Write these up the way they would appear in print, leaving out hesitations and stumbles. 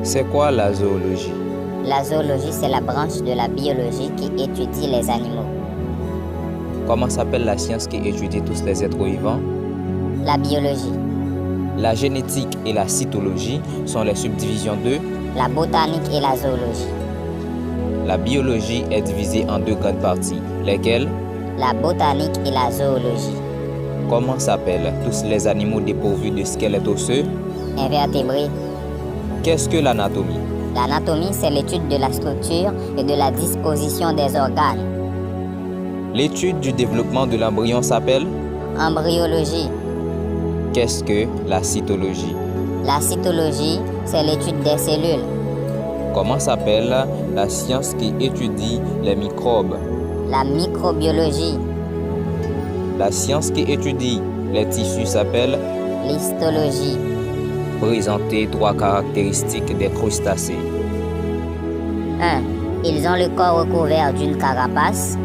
C'est quoi la zoologie? La zoologie, c'est la branche de la biologie qui étudie les animaux. Comment s'appelle la science qui étudie tous les êtres vivants? La biologie. La génétique et la cytologie sont les subdivisions de La botanique et la zoologie. la biologie est divisée en deux grandes parties, lesquelles? La botanique et la zoologie. Comment s'appellent tous les animaux dépourvus de squelette osseux? Invertébrés. Qu'est-ce que l'anatomie? L'anatomie, c'est l'étude de la structure et de la disposition des organes. L'étude du développement de l'embryon s'appelle? Embryologie. Qu'est-ce que la cytologie? La cytologie, c'est l'étude des cellules. Comment s'appelle la science qui étudie les microbes? La microbiologie. La science qui étudie les tissus s'appelle? L'histologie. Présentez trois caractéristiques des crustacés. 1. Ils ont le corps recouvert d'une carapace.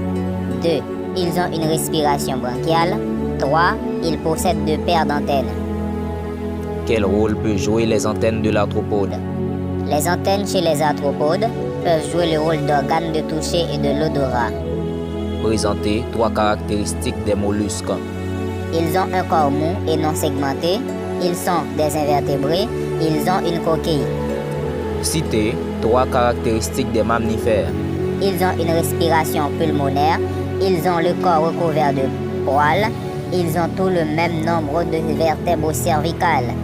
2. Ils ont une respiration bronchiale. 3. Ils possèdent 2 paires d'antennes. Quel rôle peut jouer les antennes de l'arthropode? Les antennes chez les arthropodes peuvent jouer le rôle d'organes de toucher et de l'odorat. Présentez trois caractéristiques des mollusques. Ils ont un corps mou et non segmenté. Ils sont des invertébrés. Ils ont une coquille. Citez trois caractéristiques des mammifères. Ils ont une respiration pulmonaire. Ils ont le corps recouvert de poils. Ils ont tous le même nombre de vertèbres cervicales.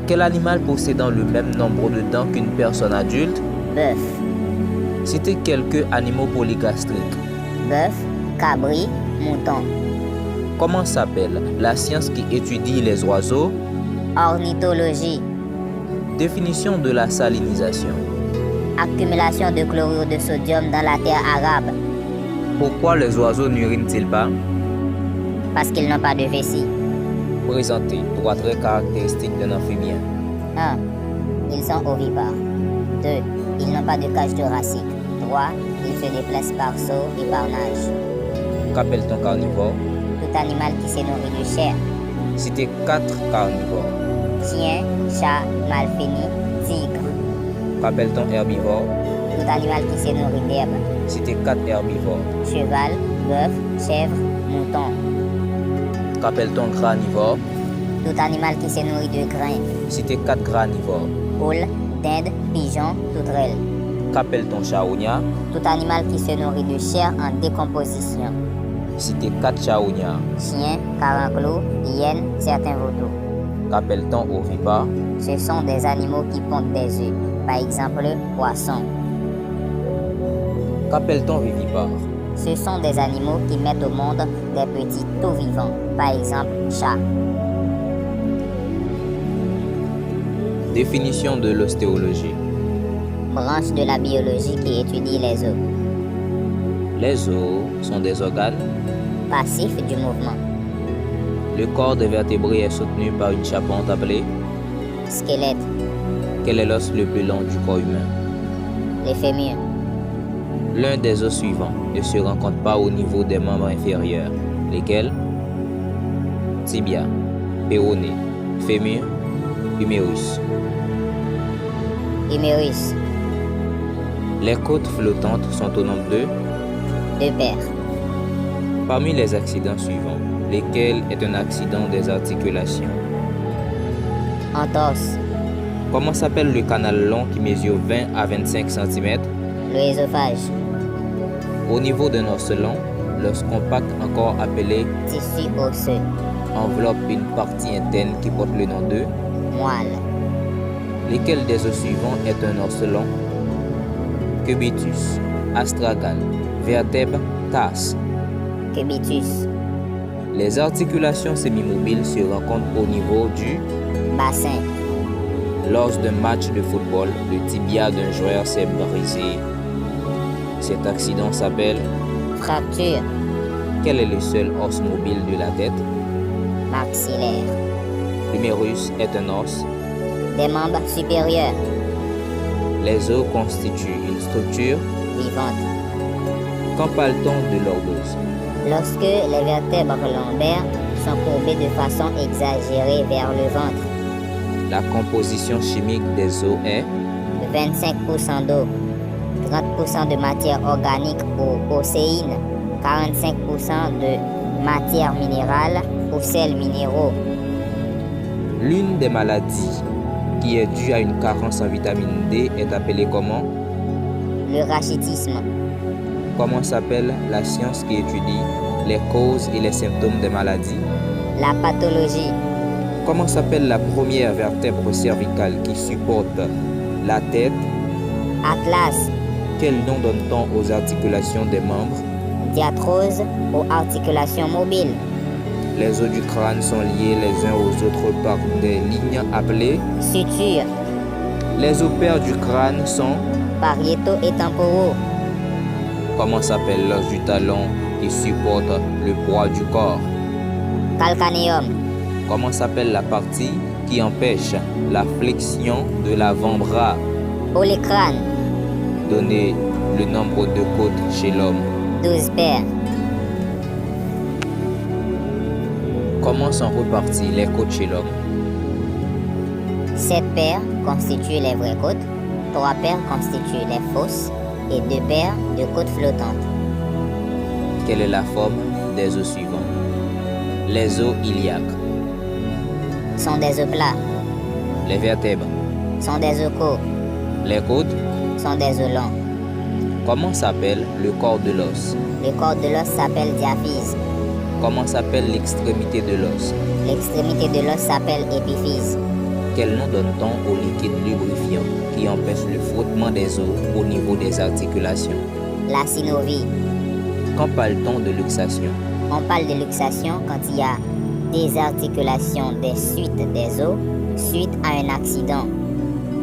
Quel animal possédant le même nombre de dents qu'une personne adulte? Bœuf. Citez quelques animaux polygastriques. Bœuf, cabri, mouton. Comment s'appelle la science qui étudie les oiseaux? Ornithologie. Définition de la salinisation. Accumulation de chlorure de sodium dans la terre arabe. Pourquoi les oiseaux n'urinent-ils pas? Parce qu'ils n'ont pas de vessie. Présentez trois traits caractéristiques d'un amphibien. 1. Ils sont ovipares. 2. Ils n'ont pas de cage thoracique. 3. Ils se déplacent par saut et par nage. Qu'appelle-t-on carnivore? Tout animal qui se nourrit de chair. Citez quatre carnivores. Chien, chat, malfini, tigre. Qu'appelle-t-on herbivore? Tout animal qui se nourrit d'herbe. Citez quatre herbivores. Cheval, bœuf, chèvre, mouton. Qu'appelle-t-on granivore? Tout animal qui se nourrit de grains. Citez quatre granivores. Poule, dinde, pigeon, touterelle. Qu'appelle-t-on charognard? Tout animal qui se nourrit de chair en décomposition. Citez quatre charognards. Chien, caranclou, hyène, certains vautours. Qu'appelle-t-on ovipare? Ce sont des animaux qui pondent des œufs. Par exemple, poisson. Qu'appelle-t-on vivipare? Ce sont des animaux qui mettent au monde des petits tout vivants. Par exemple, chat. Définition de l'ostéologie. Branche de la biologie qui étudie les os. Les os sont des organes. Passifs du mouvement. Le corps des vertébrés est soutenu par une charpente appelée. Squelette. Quel est l'os le plus long du corps humain? Les fémurs. L'un des os suivants ne se rencontre pas au niveau des membres inférieurs, lesquels? Tibia, péroné, fémur, humérus. Humérus. Les côtes flottantes sont au nombre de 2 paires. parmi les accidents suivants, lesquels est un accident des articulations? Entorse. Comment s'appelle le canal long qui mesure 20 à 25 cm? L'œsophage. Au niveau d'un os long, l'os compact encore appelé Tissu osseux. enveloppe une partie interne qui porte le nom de Moelle. Lequel des os suivants est un os long? Cubitus, astragale, vertèbre, tarse. Cubitus. Les articulations sémimobiles se rencontrent au niveau du Bassin. Lors d'un match de football, le tibia d'un joueur s'est brisé. Cet accident s'appelle Fracture. Quel est le seul os mobile de la tête? Maxillaire. L'humérus est un os. Des membres supérieurs. Les os constituent une structure. Vivante. Qu'en parle-t-on de lordose? Lorsque les vertèbres lombaires sont courbées de façon exagérée vers le ventre. La composition chimique des os est 25% d'eau, 30% de matière organique ou océine, 45% de matière minérale ou sels minéraux. L'une des maladies qui est due à une carence en vitamine D est appelée comment? Le rachitisme. Comment s'appelle la science qui étudie les causes et les symptômes des maladies? La pathologie. Comment s'appelle la première vertèbre cervicale qui supporte la tête? Atlas. Quel nom donne-t-on aux articulations des membres? Diarthrose ou articulation mobile. Les os du crâne sont liés les uns aux autres par des lignes appelées Sutures. Les os pairs du crâne sont Pariétaux et temporaux. Comment s'appelle l'os du talon qui supporte le poids du corps? Calcanéum. Comment s'appelle la partie qui empêche la flexion de l'avant-bras? Olecrane. Donnez le nombre de côtes chez l'homme. 12 paires. Comment sont reparties les côtes chez l'homme? 7 paires constituent les vraies côtes, 3 paires constituent les fausses et 2 paires de côtes flottantes. Quelle est la forme des os suivants? Les os iliaques Sont des os plats. Les vertèbres. Sont des os courts. Les côtes. Sont des os longs. Comment s'appelle le corps de l'os? Le corps de l'os s'appelle diaphyse. Comment s'appelle l'extrémité de l'os? L'extrémité de l'os s'appelle épiphyse. Quel nom donne-t-on au liquide lubrifiant qui empêche le frottement des os au niveau des articulations? La synovie. Quand parle-t-on de luxation? On parle de luxation quand il y a désarticulation des suites des os suite à un accident.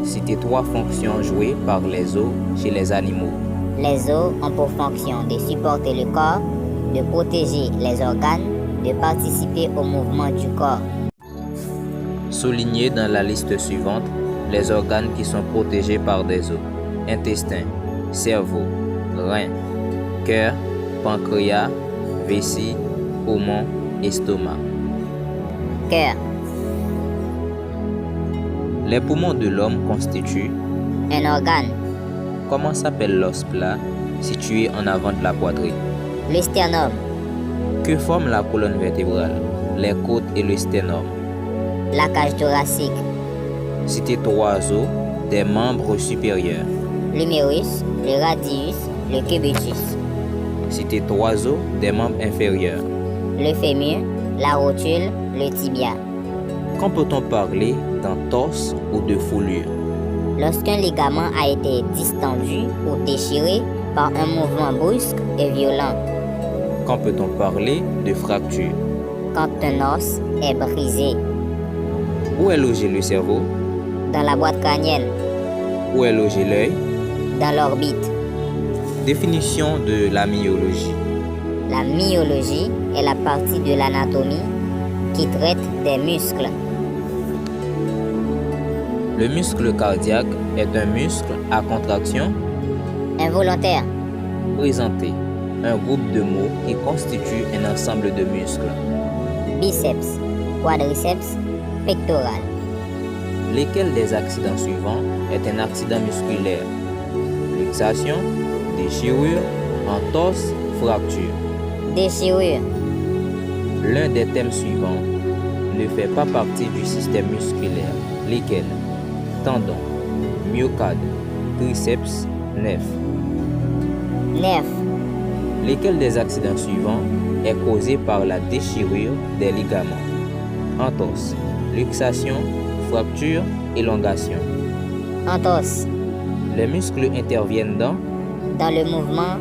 Citez 3 fonctions jouées par les os chez les animaux. Les os ont pour fonction de supporter le corps, de protéger les organes, de participer au mouvement du corps. Soulignez dans la liste suivante les organes qui sont protégés par des os. Intestin, cerveau, rein, cœur, pancréas, vessie, poumon, estomac. Cœur. Les poumons de l'homme constituent Un organe. Comment s'appelle l'os plat situé en avant de la poitrine? Le sternum. Que forme la colonne vertébrale, les côtes et le sternum? La cage thoracique. Citez 3 os des membres supérieurs. L'humérus, le radius, le cubitus. Citez 3 os des membres inférieurs. Le fémur, la rotule, le tibia. Quand peut-on parler d'entorse ou de foulure? Lorsqu'un ligament a été distendu ou déchiré par un mouvement brusque et violent. Quand peut-on parler de fracture? Quand un os est brisé. Où est logé le cerveau? Dans la boîte crânienne. Où est logé l'œil? Dans l'orbite. Définition de la myologie. La myologie est la partie de l'anatomie qui traite des muscles. Le muscle cardiaque est un muscle à contraction Involontaire. Présentez un groupe de mots qui constitue un ensemble de muscles. Biceps, quadriceps, pectoral. Lesquels des accidents suivants est un accident musculaire? Luxation, déchirure, entorse, fracture. Déchirure. L'un des thèmes suivants ne fait pas partie du système musculaire. Lesquels? Tendon, myocarde, triceps, nerf. Nerf. Lesquels des accidents suivants est causé par la déchirure des ligaments? Entorse, luxation, fracture, élongation. Entorse. Les muscles interviennent dans le mouvement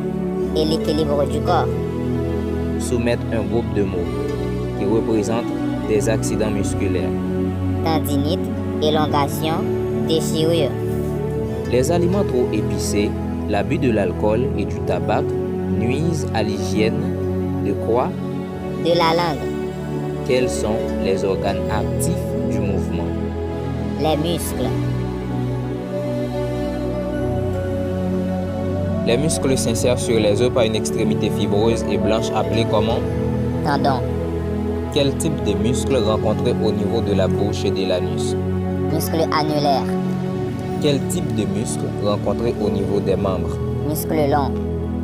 et l'équilibre du corps. Soumettre un groupe de mots qui représentent des accidents musculaires. Tendinite, élongation, déchirure. Les aliments trop épicés, l'abus de l'alcool et du tabac nuisent à l'hygiène de quoi? De la langue. Quels sont les organes actifs du mouvement? Les muscles. Les muscles s'insèrent sur les os par une extrémité fibreuse et blanche appelée comment? Tendon. Quel type de muscle rencontré au niveau de la bouche et de l'anus? Muscle annulaire. Quel type de muscle rencontré au niveau des membres? Muscle long.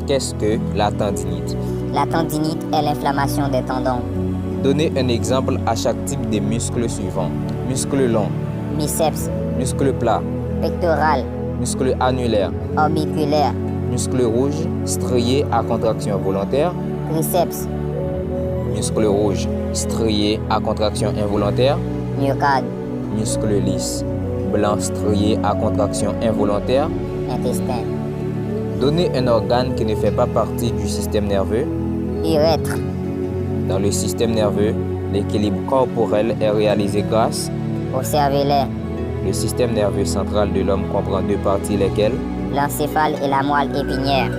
Qu'est-ce que la tendinite? La tendinite est l'inflammation des tendons. Donnez un exemple à chaque type de muscle suivant. Muscle long, Biceps, muscle plat, pectoral, muscle annulaire, orbiculaire, muscle rouge, strié à contraction volontaire, triceps, muscle rouge, strié à contraction involontaire, myocarde, muscle lisse, blanc strié à contraction involontaire. intestin, Donnez un organe qui ne fait pas partie du système nerveux. urètre, Dans le système nerveux, l'équilibre corporel est réalisé grâce. au cervelet, Le système nerveux central de l'homme comprend deux parties lesquelles? l'encéphale et la moelle épinière.